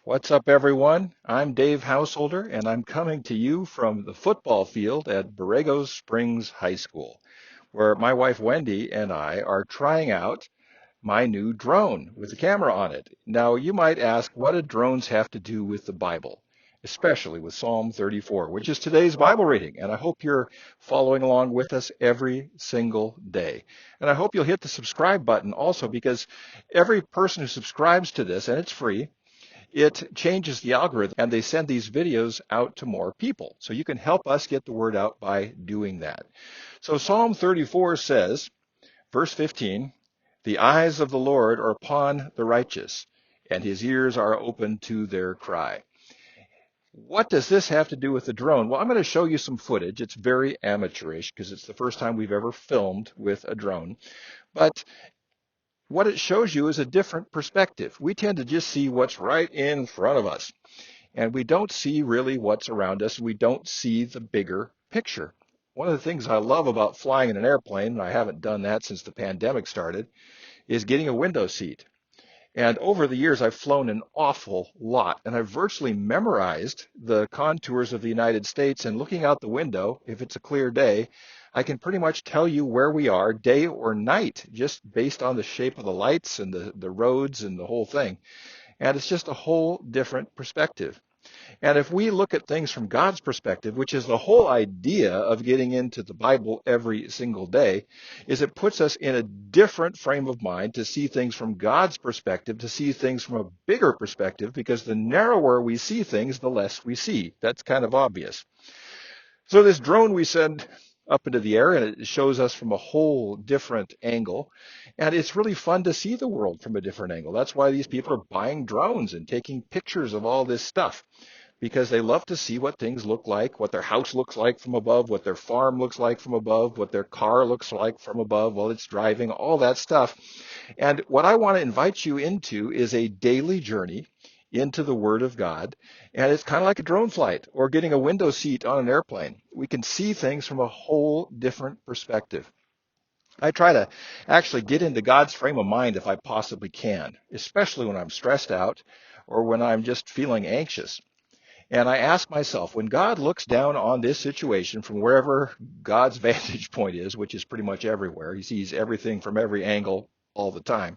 What's up, everyone? I'm Dave Householder, and I'm coming to you from the football field at Borrego Springs High School, where my wife Wendy and I are trying out my new drone with a camera on it. Now, you might ask, what do drones have to do with the Bible, especially with Psalm 34, which is today's Bible reading? And I hope you're following along with us every single day. And I hope you'll hit the subscribe button also, because every person who subscribes to this, and it's free, it changes the algorithm and they send these videos out to more people. So you can help us get the word out by doing that. So Psalm 34 says, verse 15, the eyes of the Lord are upon the righteous, and his ears are open to their cry. What does this have to do with the drone? Well, I'm going to show you some footage. It's very amateurish because it's the first time we've ever filmed with a drone. But what it shows you is a different perspective. We tend to just see what's right in front of us, and we don't see really what's around us. We don't see the bigger picture. One of the things I love about flying in an airplane, and I haven't done that since the pandemic started, is getting a window seat. And over the years, I've flown an awful lot, and I've virtually memorized the contours of the United States. And looking out the window, if it's a clear day, I can pretty much tell you where we are, day or night, just based on the shape of the lights and the roads and the whole thing. And it's just a whole different perspective. And if we look at things from God's perspective, which is the whole idea of getting into the Bible every single day, is it puts us in a different frame of mind to see things from God's perspective, to see things from a bigger perspective, because the narrower we see things, the less we see. That's kind of obvious. So this drone we send up into the air, and it shows us from a whole different angle. And it's really fun to see the world from a different angle. That's why these people are buying drones and taking pictures of all this stuff, because they love to see what things look like, what their house looks like from above, what their farm looks like from above, what their car looks like from above while it's driving, all that stuff. And what I want to invite you into is a daily journey into the Word of God. And it's kind of like a drone flight or getting a window seat on an airplane. We can see things from a whole different perspective. I try to actually get into God's frame of mind if I possibly can, especially when I'm stressed out or when I'm just feeling anxious. And I ask myself, when God looks down on this situation from wherever God's vantage point is, which is pretty much everywhere, he sees everything from every angle all the time.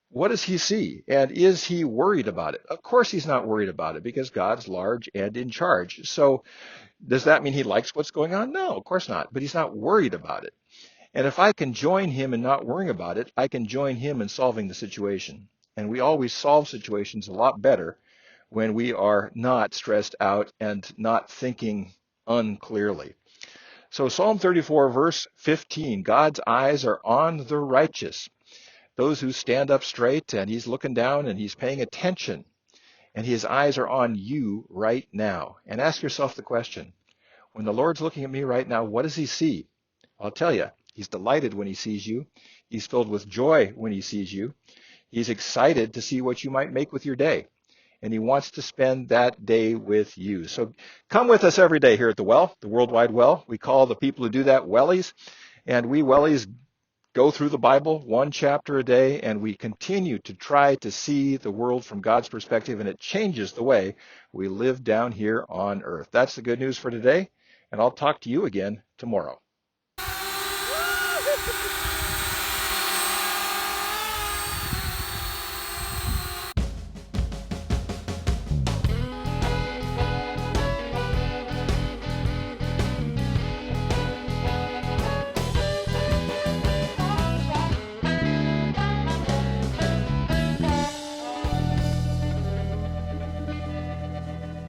What does he see? And is he worried about it? Of course he's not worried about it, because God's large and in charge. So does that mean he likes what's going on? No, of course not. But he's not worried about it. And if I can join him in not worrying about it, I can join him in solving the situation. And we always solve situations a lot better when we are not stressed out and not thinking unclearly. So Psalm 34, verse 15, God's eyes are on the righteous, those who stand up straight, and he's looking down and he's paying attention, and his eyes are on you right now. And ask yourself the question, when the Lord's looking at me right now, what does he see? I'll tell you, he's delighted when he sees you. He's filled with joy when he sees you. He's excited to see what you might make with your day, and he wants to spend that day with you. So come with us every day here at the Well, the Worldwide Well. We call the people who do that wellies, and we wellies go through the Bible one chapter a day, and we continue to try to see the world from God's perspective, and it changes the way we live down here on earth. That's the good news for today, and I'll talk to you again tomorrow.